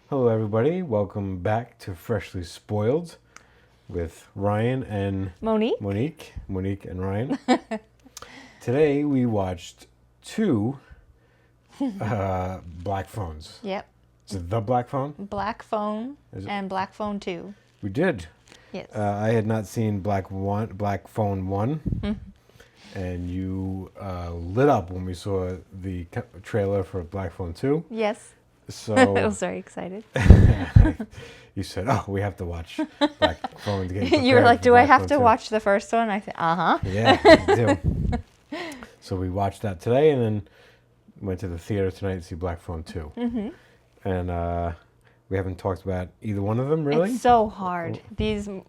Hello, everybody. Welcome back to Freshly Spoiled with Ryan and Monique? Monique and Ryan. Today we watched two black phones. Yep. Is it the black phone? Black Phone Is it? and Black Phone 2. We did. Yes. I had not seen Black Phone 1, and you lit up when we saw the trailer for Black Phone 2. Yes. So I was very excited. you said, "Oh, we have to watch Black Phone to get You were prepared like, for do I Black have Phone to 2." watch the first one? I said, uh-huh. Yeah, I do. So we watched that today, and then went to the theater tonight to see Black Phone 2. Mm-hmm. And we haven't talked about either one of them, really. It's so hard.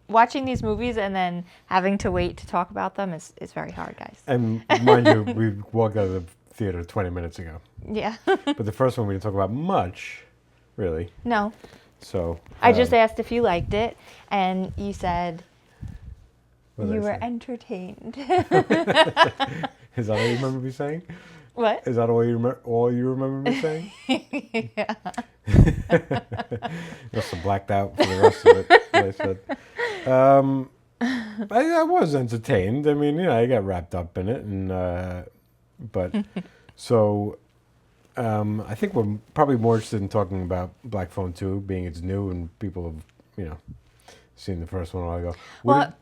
Watching these movies and then having to wait to talk about them is very hard, guys. And mind you, we walked out of the theater 20 minutes ago. Yeah. But the first one we didn't talk about much, really. No. So I just asked if you liked it, and you said what did you I were say? entertained. Is that all you remember me saying? What? Is that all you remember me saying? Yeah. Must have blacked out for the rest of it. What I said. I was entertained. I mean, I got wrapped up in it, and but so I think we're probably more interested in talking about Black Phone 2, being it's new and people have seen the first one a while ago. Well,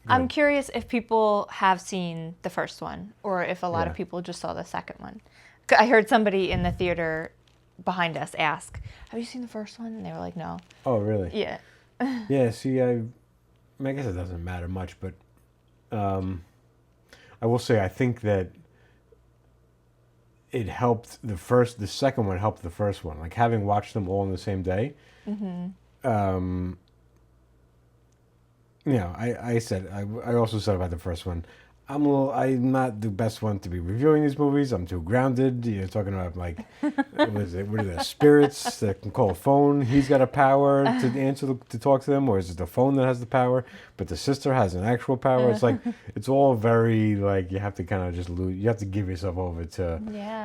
I'm curious if people have seen the first one or if a lot of Yeah. people just saw the second one. I heard somebody in the theater behind us ask, have you seen the first one? And they were like, no. Oh, really? Yeah. Yeah. See, I guess it doesn't matter much, but I will say I think that it helped the second one helped the first one. Like having watched them all on the same day. Mm-hmm. I also said about the first one, I'm not the best one to be reviewing these movies. I'm too grounded. You're talking about what are the spirits that can call a phone? He's got a power to talk to them, or is it the phone that has the power? But the sister has an actual power. It's like it's all very like you have to kind of just you have to give yourself over to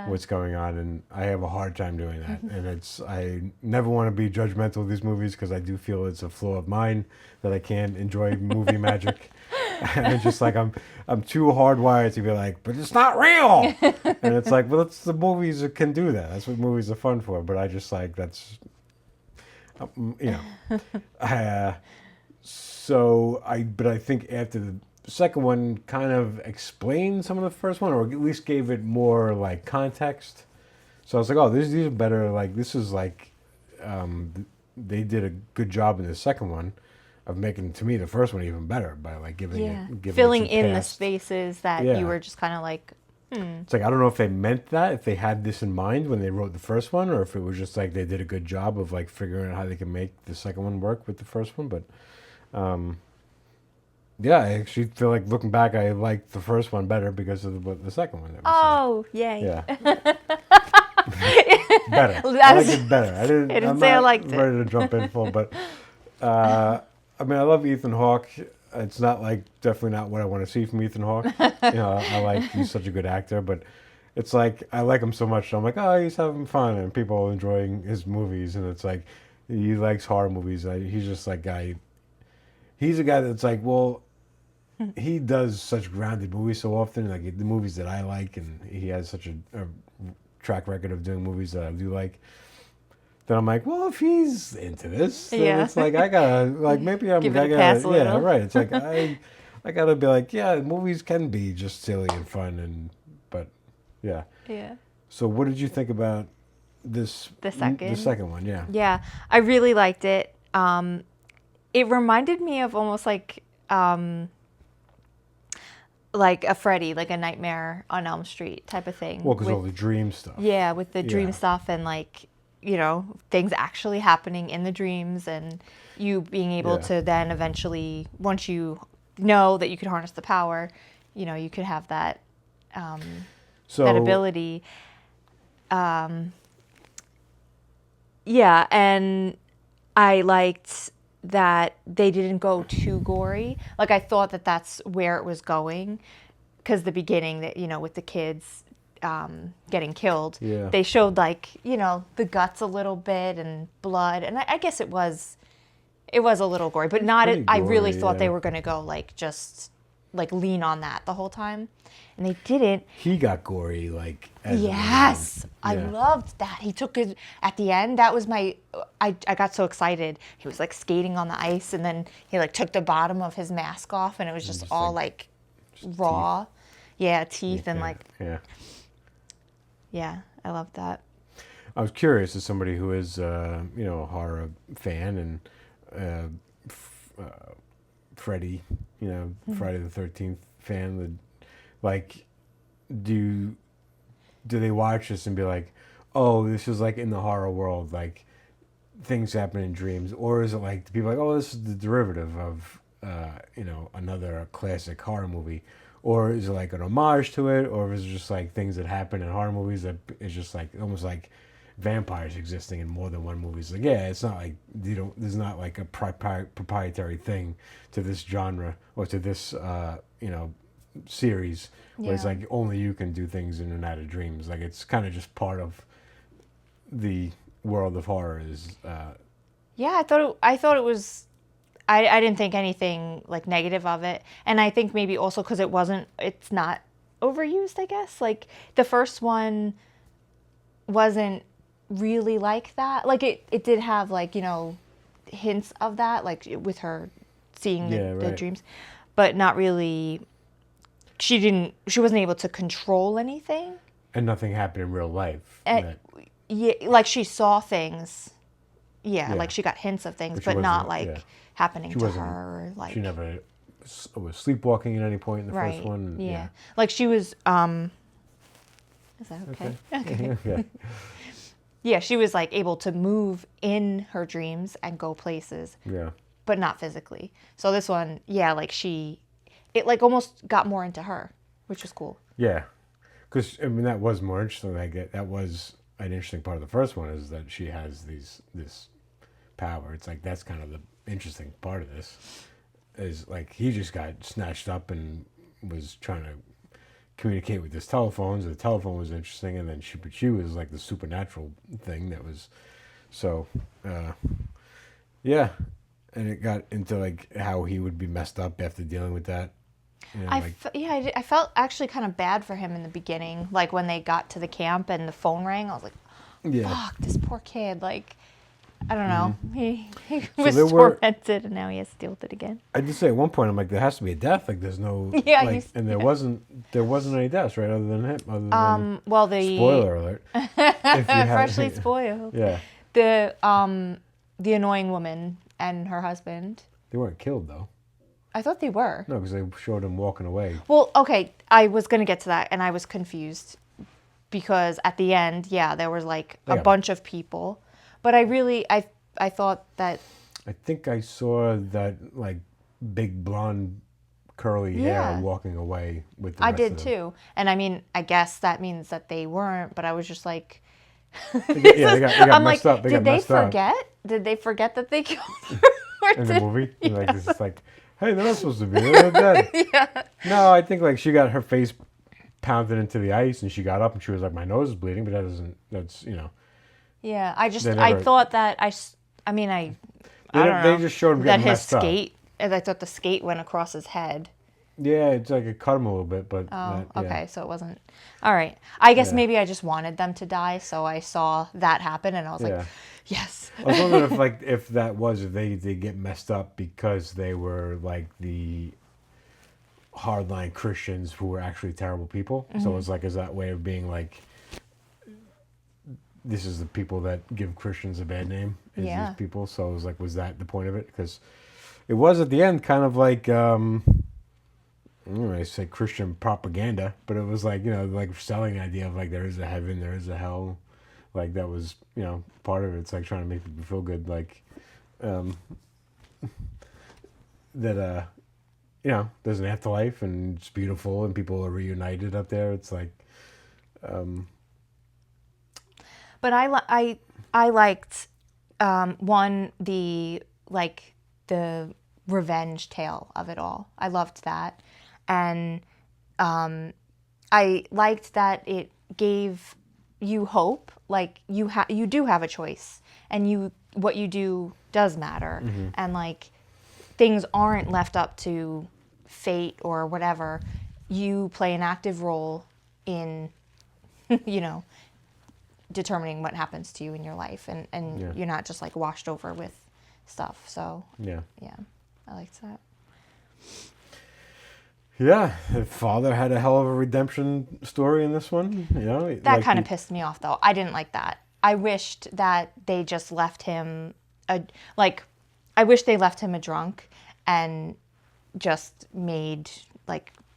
what's going on, and I have a hard time doing that. And I never want to be judgmental of these movies because I do feel it's a flaw of mine that I can't enjoy movie magic. And just like I'm too hardwired to be like, but it's not real. And it's like, well, it's the movies that can do that. That's what movies are fun for. But I just like that's, But I think after the second one kind of explained some of the first one, or at least gave it more like context. So I was like, oh, these are better. Like this is like, they did a good job in the second one of making, to me, the first one even better by like giving filling it some in the past. spaces that Yeah. you were just kind of like, It's like I don't know if they meant that, if they had this in mind when they wrote the first one, or if it was just like they did a good job of like figuring out how they can make the second one work with the first one. But yeah, I actually feel like looking back, I like the first one better because of the second one. That we saw. oh, yay. Yeah. Better. I like it better. I didn't say I not liked it. ready to jump in full, but I mean, I love Ethan Hawke. It's not like definitely not what I want to see from Ethan Hawke. I like he's such a good actor, but it's like I like him so much. So I'm like, oh, he's having fun, and people are enjoying his movies, and it's like he likes horror movies. He's just like he's a guy that's like, well, he does such grounded movies so often, like the movies that I like, and he has such a track record of doing movies that I do like. Then I'm like, well, if he's into this, then it's like I gotta like maybe I'm Give it I a gotta, pass a yeah, little. right. It's like I gotta be like, yeah, movies can be just silly and fun, but yeah. Yeah. So what did you think about this? The second? The second one, yeah. Yeah, I really liked it. It reminded me of almost like a Freddy, like a Nightmare on Elm Street type of thing. Well, because with- all the dream stuff. Yeah, with the dream Yeah. stuff and like, things actually happening in the dreams and you being able Yeah. to then eventually, once you know that you could harness the power, you could have that So that ability. Yeah, and I liked that they didn't go too gory. Like I thought that that's where it was going, because the beginning that with the kids getting killed. Yeah. They showed like the guts a little bit and blood, and I guess it was a little gory, but not. pretty I really gory, thought they yeah. were gonna go like just like lean on that the whole time, and they didn't. He got gory, like, as it went on. Yes, I Yeah. loved that. He took it at the end. That was my. I got so excited. He was like skating on the ice, and then he like took the bottom of his mask off, and it was just all like raw. Yeah, teeth and like Yeah. yeah. I loved that. I was curious as somebody who is, a horror fan and Freddy, Friday the 13th fan. Like, do they watch this and be like, oh, this is like in the horror world, like things happen in dreams, or is it like people like, oh, this is the derivative of another classic horror movie, or is it like an homage to it, or is it just like things that happen in horror movies that is just like almost like vampires existing in more than one movie? It's like, yeah, it's not like there's not like a proprietary thing to this genre or to this series where it's Yeah. like only you can do things in and out of dreams. Like it's kind of just part of the world of horror. Yeah, I thought it was. I didn't think anything like negative of it, and I think maybe also because it's not overused. I guess like the first one wasn't really like that. Like it did have like hints of that, like with her seeing Yeah, the right. dreams, but not really. She wasn't able to control anything. And nothing happened in real life. Yeah, like she saw things. Yeah, Yeah. like she got hints of things, But she but not wasn't- like yeah. happening She to wasn't- her. Or, like She never was sleepwalking at any point in the right. first one. Yeah. Like she was. Is that okay? Okay. Yeah. Yeah, she was like able to move in her dreams and go places, Yeah. but not physically. So this one, yeah, like it like almost got more into her, which was cool. Yeah. Because, I mean, that was more interesting. That was an interesting part of the first one, is that she has this power. It's like, that's kind of the interesting part of this. Is like, he just got snatched up and was trying to communicate with his telephone. So the telephone was interesting. And then she was like the supernatural thing that was, so, yeah. And it got into like how he would be messed up after dealing with that. I felt actually kind of bad for him in the beginning, like when they got to the camp and the phone rang. I was like, yeah. "Fuck, this poor kid!" Like, I don't know, he So was there were- tormented, and now he has to deal with it again. I did say at one point, I'm like, there has to be a death. Like, there's no, Yeah, like, and there wasn't any deaths, right? Other than him, other than Well, the spoiler alert. If you have- freshly spoiled. Yeah, The annoying woman and her husband. they weren't killed though. I thought they were. No, because they showed him walking away. Well, okay, I was going to get to that, and I was confused because at the end, yeah, there was like a Yeah. bunch of people, but I thought that I think I saw that like big blonde curly Yeah. hair walking away with the I rest did of them. too, and I mean, I guess that means that they weren't, but I was just like, Yeah, they got I'm messed like, up. They did got they messed up forget? Did they forget that they killed her? Or in the did- movie. Like, it's just like, hey, they're not supposed to be. They're dead. Yeah. No, I think like she got her face pounded into the ice, and she got up, and she was like, my nose is bleeding, but that doesn't. That's Yeah, I just They I never- thought that I don't know. They just showed him that getting his messed up. skate, and I thought the skate went across his head. Yeah, it's like it cut him a little bit, but Oh, yeah. okay, so it wasn't. All right, I guess Yeah. maybe I just wanted them to die, so I saw that happen, and I was Yeah. like, yes. I was wondering if they get messed up because they were like the hardline Christians who were actually terrible people. So Mm-hmm. it's like, is that way of being like, this is the people that give Christians a bad name, is Yeah. these people. So it was like, was that the point of it? Because it was at the end kind of like, I don't know, I say Christian propaganda, but it was like, like selling the idea of like, there is a heaven, there is a hell. Like that was, part of it. It's like trying to make people feel good. Like, that, there's an afterlife and it's beautiful and people are reunited up there. It's like, But I liked one the revenge tale of it all. I loved that, and I liked that gave you hope. Like you do have a choice, and what you do does matter, and like things aren't left up to fate or whatever. You play an active role in, you know, determining what happens to you in your life, and Yeah. you're not just like washed over with stuff. So Yeah. yeah, I liked that. Yeah, the father had a hell of a redemption story in this one. You know, That like kind of pissed me off, though. I didn't like that. I wished that they just left him like, I wish they left him a drunk and just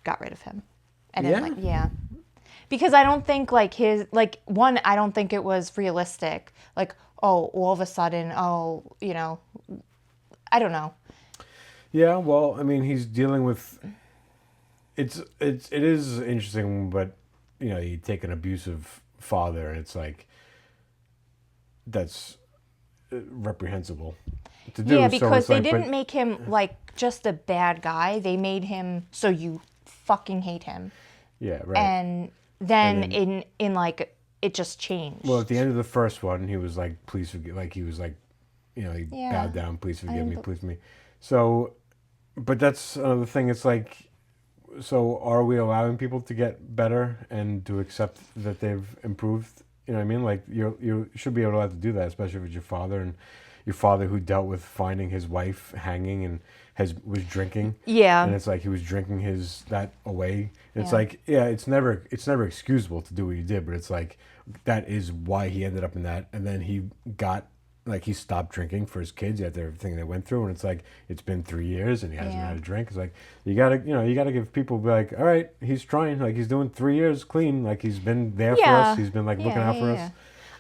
got rid of him. I didn't Yeah? because I don't think like I don't think it was realistic. Like, oh, all of a sudden, oh, you know, I don't know. Yeah, well, I mean, he's dealing with it is interesting, but you know, you take an abusive father, and it's like that's reprehensible to do. Yeah, So because it's they like, didn't but make him like just a bad guy. They made him so you fucking hate him. yeah, right. And then, And then- in like it just changed. Well, at the end of the first one, he was like, "Please forgive." Like he was like, you know, he Yeah. bowed down. Please forgive me. bel- Please me. So, but that's another thing. It's like, so are we allowing people to get better and to accept that they've improved? You know what I mean? Like you should be allowed to do that, especially if it's your father, and your father who dealt with finding his wife hanging and was drinking. Yeah. And it's like he was drinking that away. And it's Yeah. like, yeah, it's never excusable to do what you did, but it's like that is why he ended up in that. And then he got like he stopped drinking for his kids after everything they went through, and it's like it's been 3 years and he hasn't Yeah. had a drink. It's like you gotta give people be like, all right, he's trying, like he's doing 3 years clean, like he's been there for Yeah. us, he's been like looking Yeah, out yeah, for yeah. us.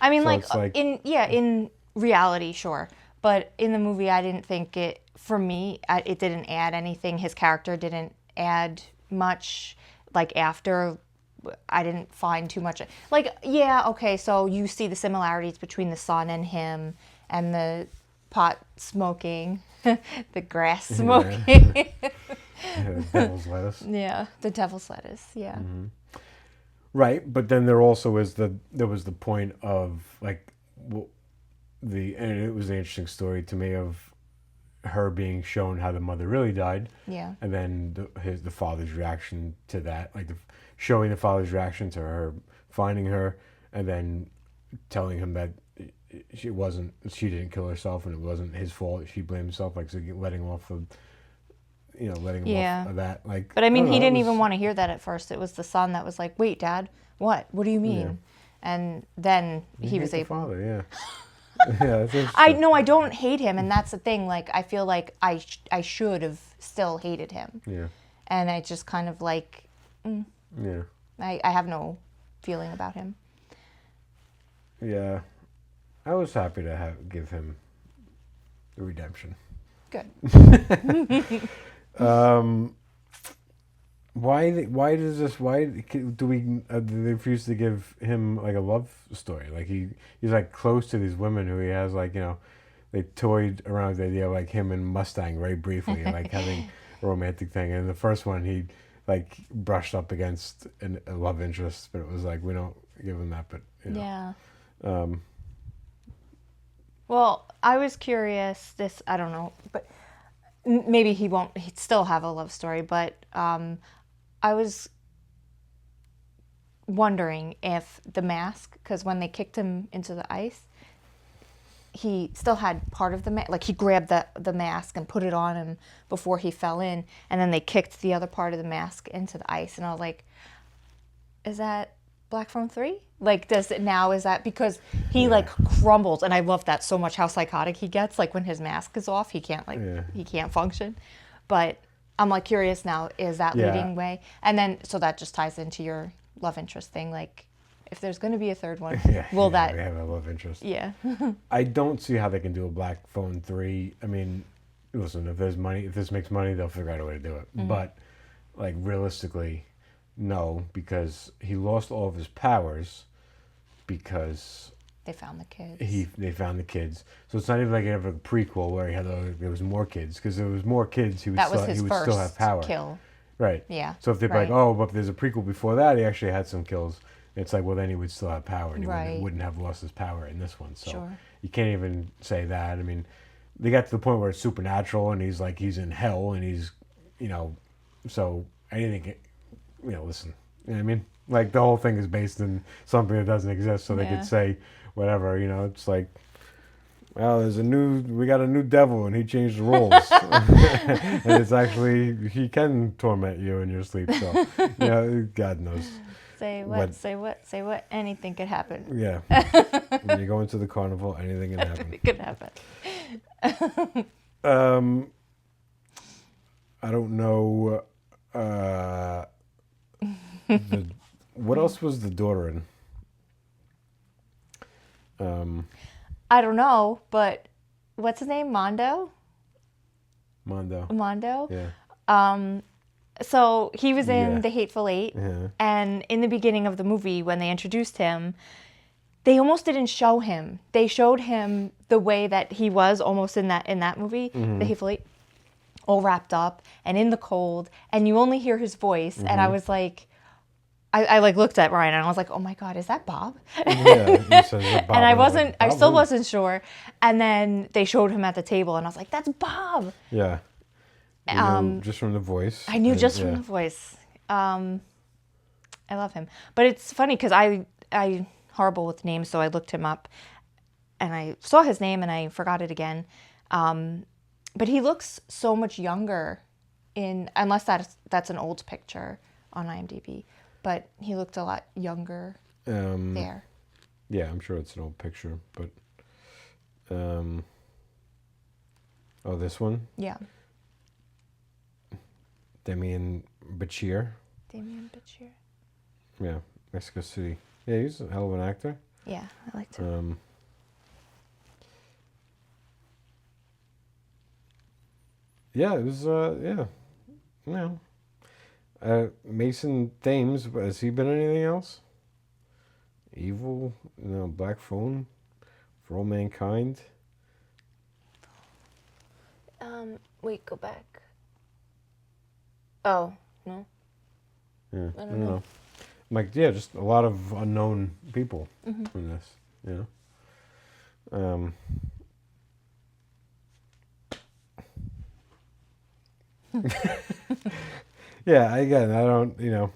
I mean, So like, it's like- in reality, sure, but in the movie, I didn't think it. For me, it didn't add anything. His character didn't add much. Like after, I didn't find too much. Like, yeah, okay, so you see the similarities between the son and him, and the pot smoking, the grass smoking. Yeah, devil's lettuce. Yeah, the devil's lettuce. Yeah. Mm-hmm. Right, but then there also was the point of like and it was an interesting story to me of her being shown how the mother really died. Yeah. And then the father's reaction to that, like showing the father's reaction to her finding her, and then telling him that she didn't kill herself and it wasn't his fault. She blamed herself, like so letting him off Yeah. of that. Like, But I mean, don't he know, it didn't was- even want to hear that at first. It was the son that was like, "Wait, Dad, what? What do you mean?" Yeah. And then he hate was the able. father, yeah. Yeah, that's I interesting. no, I don't hate him, and that's the thing. Like, I feel like I should have still hated him, Yeah, and I just kind of like yeah, I have no feeling about him. yeah. I was happy to give him the redemption. Good. Why does this? Why do we? Do they refuse to give him like a love story? Like he's like close to these women who he has like they toyed around with the idea of like him and Mustang very briefly, like having a romantic thing. And the first one he like brushed up against a love interest, but it was like we don't give him that. But Yeah. um, Well, I was curious. I don't know, but maybe he won't. He'd still have a love story, but I was wondering if the mask, because when they kicked him into the ice, he still had part of the mask. Like he grabbed the mask and put it on him before he fell in, and then they kicked the other part of the mask into the ice, and I was like, "Is that Black Phone 3? Like, is that because he like crumbles?" And I love that so much, how psychotic he gets. Like when his mask is off, he can't he can't function. But I'm like curious now, is that Yeah. leading way? And then so that just ties into your love interest thing. Like, if there's going to be a third one, will they that? have a love interest? Yeah. I don't see how they can do a Black Phone 3. I mean, listen, if this makes money, they'll figure out a way to do it. Mm-hmm. But, like, realistically, no, because he lost all of his powers because They found the kids. they found the kids. So it's not even like you have a prequel where there was more kids, because there was more kids, he would that was still, his he would first still have power. kill. Right. Yeah. So if they're like, right. oh, but there's a prequel before that, he actually had some kills. It's like, well, then he would still have power, and he Right. wouldn't have lost his power in this one. So Sure. you can't even say that. I mean, they got to the point where it's supernatural, and he's in hell, and he's, so anything, listen, you know what I mean? Like, the whole thing is based in something that doesn't exist, so they Yeah. could say whatever, it's like, well, we got a new devil, and he changed the rules. And it's actually, he can torment you in your sleep, so, God knows. Say what, say what, say what. Anything could happen. Yeah. When you go into the carnival, anything can happen. It could happen. I don't know. What else was the daughter in? I don't know, but what's his name? Mondo? Mondo. Yeah. So he was in Yeah. The Hateful Eight, Yeah. and in the beginning of the movie, when they introduced him, they almost didn't show him. They showed him the way that he was almost in that movie, The Hateful Eight, all wrapped up and in the cold, and you only hear his voice. And I was like, I like looked at Ryan and I was like, oh my God, is that Bob? Yeah. He says that Bob, And I was wasn't, like, I Bob still who? wasn't sure. And then they showed him at the table, and I was like, that's Bob. Yeah. You know, just from the voice. I knew just from yeah. the voice. I love him. But it's funny because I horrible with names, so I looked him up and I saw his name and I forgot it again. But he looks so much younger unless that's an old picture on IMDb. But he looked a lot younger there. Yeah, I'm sure it's an old picture, but this one? Yeah. Damien Bachir. Damien Bachir. Yeah, Mexico City. Yeah, he's a hell of an actor. Yeah, I liked him. Yeah, it was, Mason Thames, has he been in anything else? Evil, Black Phone, For All Mankind. Wait, go back. Oh, no. Yeah, I don't know. Like, yeah, just a lot of unknown people in this, Yeah, again, I don't, it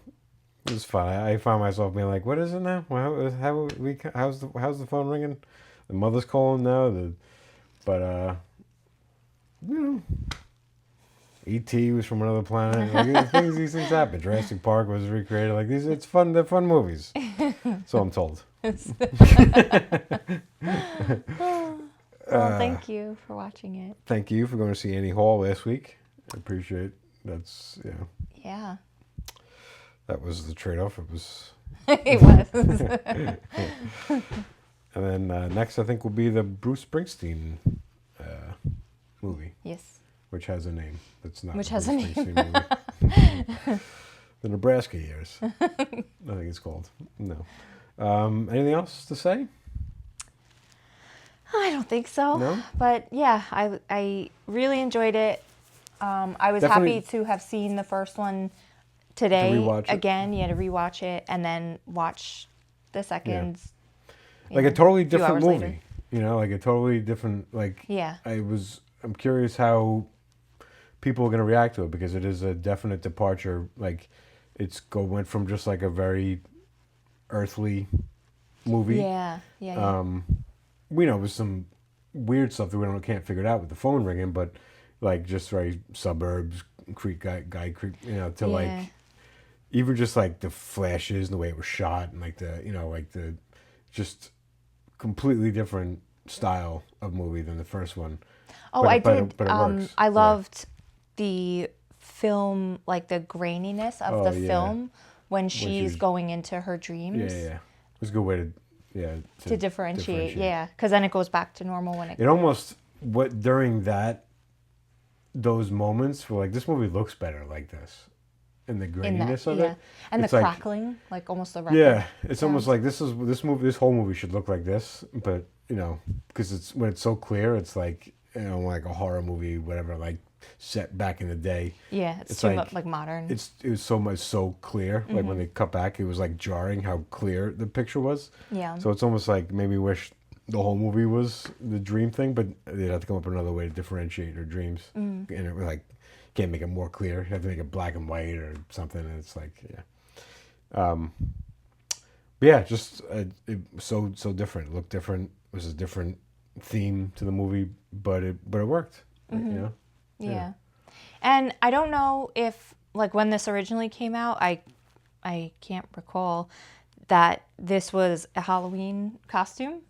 was fun. I found myself being like, what is it now? How's the phone ringing? The mother's calling now. E.T. was from another planet. Like, these things happen. Jurassic Park was recreated. Like, it's fun. They're fun movies. So I'm told. Well, thank you for watching it. Thank you for going to see Annie Hall last week. I appreciate that's Yeah. that was the trade-off. It was. It was. And then next, I think, will be the Bruce Springsteen movie. Yes. Which has a name. That's not. Which the has a Bruce name. Springsteen movie. The Nebraska Years. I think it's called. No. Anything else to say? I don't think so. No? But yeah, I really enjoyed it. I was Definitely- happy to have seen the first one today rewatch it. again. Yeah, to rewatch it and then watch the second. Like a totally few different hours movie. later. Like a totally different. Like. Yeah. I'm curious how people are going to react to it, because it is a definite departure. Like, went from just like a very earthly movie. Yeah. Yeah. We know with some weird stuff that we can't figure it out with the phone ringing, but like just very suburbs, guy creep, to like Yeah. even just like the flashes and the way it was shot, and like the just completely different style of movie than the first one. Oh, But I it- but did. it- but it works. I Yeah. loved the film, like the graininess of Oh, the yeah. film when she's she's- going into her dreams. Yeah. It was a good way To differentiate. Yeah, because then it goes back to normal when it. It almost during those moments were like, this movie looks better like this, and the in graininess that, of yeah. it. And It's the like- crackling, like almost the record. Yeah, it's almost sounds. like this whole movie should look like this, but because when it's so clear, it's like like a horror movie, whatever. Like set back in the day. Yeah, it's It's too like- much like modern. It was so clear. Like when they cut back, it was like jarring how clear the picture was. Yeah. So it's almost like maybe wish the whole movie was the dream thing, but they'd have to come up with another way to differentiate their dreams. And it was like can't make it more clear. You have to make it black and white or something. And it's like but yeah, just it was so different. It looked different. It was a different theme to the movie, but it worked. You know. Yeah. And I don't know if like when this originally came out, I can't recall that this was a Halloween costume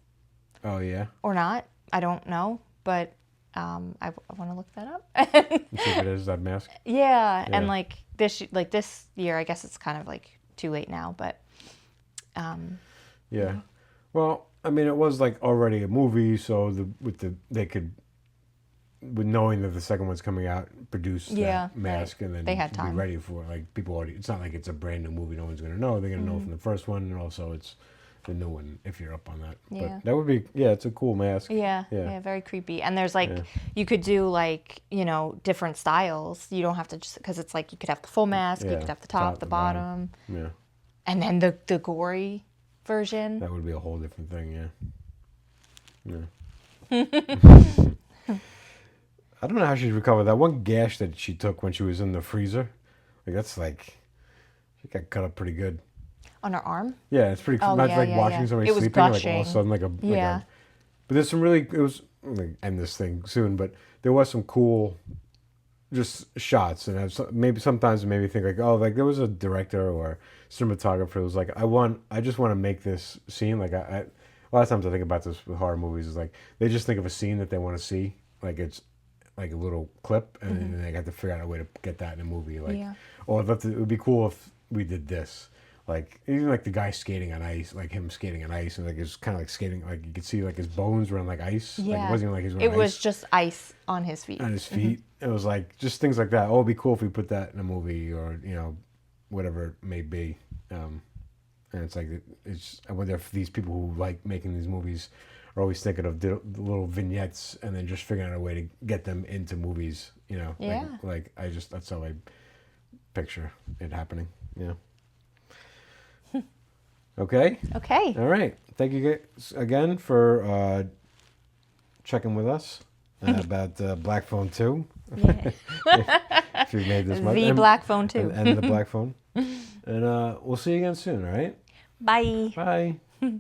Oh yeah. or not. I don't know, but I want to look that up. See if it is that mask. Yeah, Yeah. and like this year, I guess it's kind of like too late now, but Yeah. Well, I mean, it was like already a movie, so they could, with knowing that the second one's coming out, produce Yeah, that mask and then They had be time. ready for it. Like people already. It's not like it's a brand new movie. No one's gonna know. They're gonna know from the first one, and also it's the new one if you're up on that. Yeah. But that would be it's a cool mask. yeah, very creepy. And there's like you could do like different styles. You don't have to just because it's like you could have the full mask, you Yeah, could have the top, the bottom, Yeah. and then the gory version. That would be a whole different thing. Yeah. I don't know how she'd recover that one gash that she took when she was in the freezer. Like that's like she got cut up pretty good. On her arm. Yeah, it's pretty. Oh, Imagine yeah, like yeah, watching yeah. somebody It was sleeping, like all of gushing. a sudden, like a Yeah. But there's some really. It was. I'm gonna end this thing soon, but there was some cool, just shots, and maybe sometimes it made me think like, oh, like there was a director or cinematographer who was like, I just want to make this scene. Like a lot of times I think about this with horror movies is like they just think of a scene that they want to see, like it's like a little clip, and then they got to figure out a way to get that in a movie. Like, Yeah. or it would be cool if we did this. Like even like the guy skating on ice, like him skating on ice, and like it's kind of like skating, like you could see like his bones were on like ice. Like, Yeah. it wasn't even like he was It on was ice just ice on his feet. on his feet. It was like just things like that. Oh, it'd be cool if we put that in a movie or whatever it may be. And it's like I wonder if these people who like making these movies are always thinking of the little vignettes and then just figuring out a way to get them into movies. Yeah. Like that's how I picture it happening. Yeah. Okay. Okay. All right. Thank you guys again for checking with us about Black Phone 2. Yeah. If you made this much. The Black Phone too. And the Black Phone. And we'll see you again soon, all right? Bye. Bye.